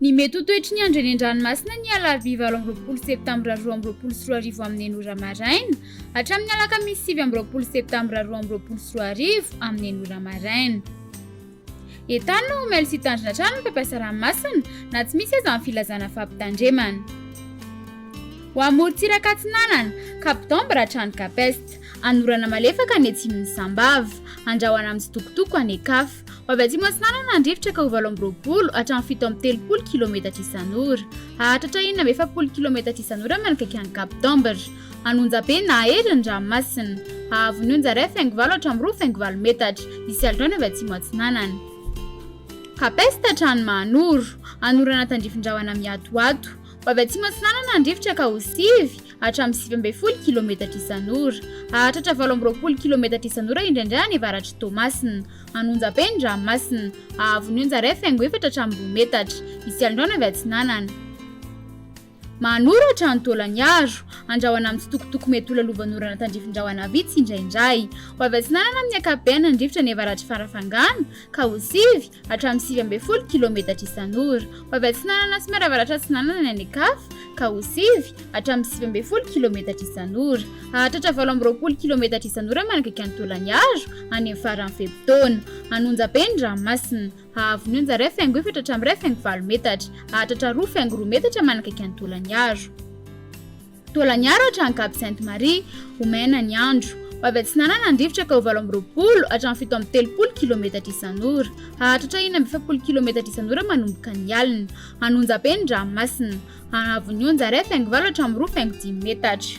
Ny mety ho toetry ny andro eny an-dranomasina ny alarobia 20 septambra 2024 amin'ny 9 maraina hatramin'ny alakamisy 7 septambra 2024 amin'ny 9 maraina. Entany no homely sy hitandrina trano ny mpampiasa ranomasina na tsy misy aza amin'ny filazana fampitandremana. Ho amorontsiraka Atsinanana, Kapitambra hatrany Kapesta, anorana malefaka any atsimon'ny Sambava, andrahoana amin'ny Tsitokotoko any Ankafa. Ho avy atsimo Atsinanana andrivotra ka ho 20 hatramin'ny 7 kilometatra isan'ora. Hahatratra 70 kilometatra isan'ora manakaiky any Kapitambra. Anonjabe na aherin'ny ranomasina. Ahavon'ny onja 1.9 hatramin'ny 2.9 metatra isy alindrona avy atsimo Atsinanana. Kapesta hatrany Mahanoro, anorana tandrifin-drahona miatoato. Ho avy atsimo Atsinanana andrivotra ka ho 9 hatramin'ny 70 kilometatra isan'ora. Hahatratra 20 kilometatra isan'ora indraindray any avaratry Toamasina. Anonjabe ny ranomasina. Ahavon'ny onja 1.9 hatramin'ny 2 metatra isy alindrona avy Atsinanana. Mahanoro hatrany Taolagnaro, andrahoana amin'ny Tsitokotoko mety ho lalovan'orana tandrifin-drahona vitsy indraindray. Ho avy Atsinanana amin'ny ankapobeny andrivotra ny avaratry Farafangana ka ho 9 hatramin'ny 70 kilometatra isan'ora. Ho avy Atsinanana sy maravaratra Atsinanana ny Ankafa ka ho 9 hatramin'ny 70 kilometatra isan'ora. Hahatratra 20 kilometatra isan'ora manakaiky any Taolagnaro any amin'ny faran'ny Fepitaona. Anonjabe ny ranomasina. Ahavon'ny onja 1.9 hatramin'ny 1.9 metatra. Hahatratra 2.2 metatra manakaiky any Taolagnaro. Taolagnaro hatrany Cap Sainte-Marie, omena ny andro. Ho avy Atsinanana andrivotra ka ho 20 hatramin'ny 70 kilometatra isan'ora. Hahatratra 70 kilometatra isan'ora manomboka ny alina. Anonjabe ny ranomasina. Ahavon'ny onja 1.9 hatramin'ny 2.5 metatra.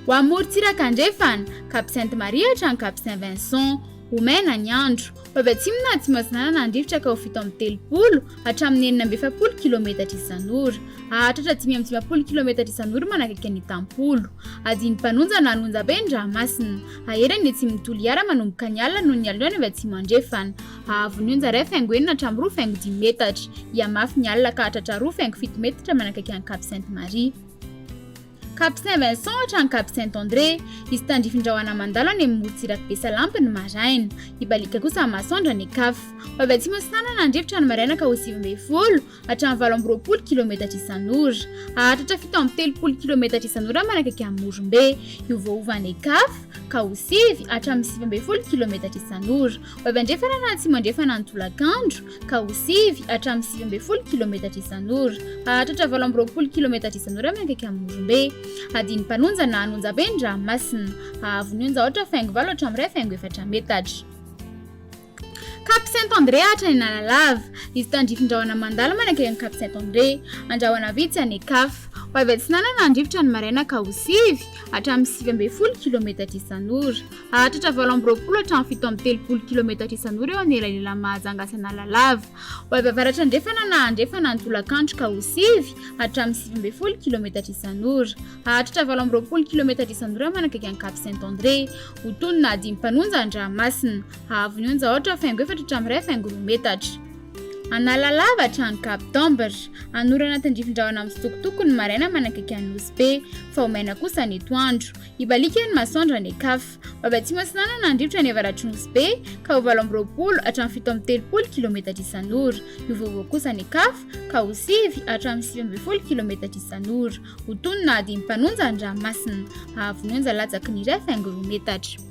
Ho amorontsiraka andrefana, Cap Sainte-Marie hatrany Cap Saint-Vincent, omena ny andro. Ho avy atsimo na atsimo Atsinanana andrivotra ka ho 70 hatramin'ny 70 kilometatra isan'ora. Hahatratra 590 kilometatra isan'ora manakaiky ny Tampolo. Adiny mpanonja na anonjabe ny ranomasina. Aheriny atsimo Toliara manomboka ny alina noho ny alindrona avy atsimo andrefana. Ahavon'ny onja 1.9 hatramin'ny 2.10 metatra. Iamafy ny alina ka hahatratra 2.7 metatra manakaiky ny Cap Sainte-Marie. Cap Saint-Vincent hatrany Cap Saint-André, izy tandrifin-drahona mandalo any amin'ny morontsiraka Besalampy ny maraina. Ibalika kosa Masoandra ny Ankafa. Ho avy atsimo Atsinanana andrivotra ny maraina ka ho 70 hatramin'ny 20 kilometatra isan'ora. Hahatratra 70 kilometatra isan'ora manakaiky amin'ny Morombe. Iovaova ny Ankafa ka ho 9 hatramin'ny 70 kilometatra isan'ora. Ho avy andrefana na atsimo andrefana ny Tolakandro ka ho 9 hatramin'ny 70 kilometatra isan'ora. Hahatratra 20 kilometatra isan'ora manakaiky amin'ny Morombe. Adiny mpanonja na anonjabe ny ranomasina. Ahavon'ny onja 8.9 hatramin'ny 1.4 metatra. Cap Saint-André hatrany Analalava, izy tandrifin-drahona mandalo manakaiky ny Cap Saint-André, andrahoana vitsy any Ankafa. Ho avy Atsinanana andrivotra ny maraina ka ho 9 hatramin'ny 70 kilometatra isan'ora. Hahatratra 20 hatramin'ny 70 kilometatra isan'ora eo anelanelan'ny Mahajanga sy Analalava. Ho avy avaratra andrefana na andrefana ny Tolakandro ka ho 9 hatramin'ny 70 kilometatra isan'ora. Hahatratra 20 kilometatra isan'ora manakaiky ny Cap Saint-André. Ho tony na adiny mpanonja ny ranomasina. Ahavon'ny onja 8.9 hatramin'ny 1.9 metatra. Analalava hatrany Kapitambra, anorana tandrifin-drahona amin'ny Tsitokotoko ny maraina manakaiky any Nosbe, fa omena kosa ny atoandro. Ibalika ny Masoandra ny Ankafa. Ho avy atsimo Atsinanana andrivotra ny avaratry Nosbe ka ho 20 hatramin'ny 70 kilometatra isan'ora. Iovaova kosa ny Ankafa ka ho 9 hatramin'ny 70 kilometatra isan'ora. Ho tony na adiny mpanonja ny ranomasina. Ahavon'ny onja latsaky ny 1.9 metatra.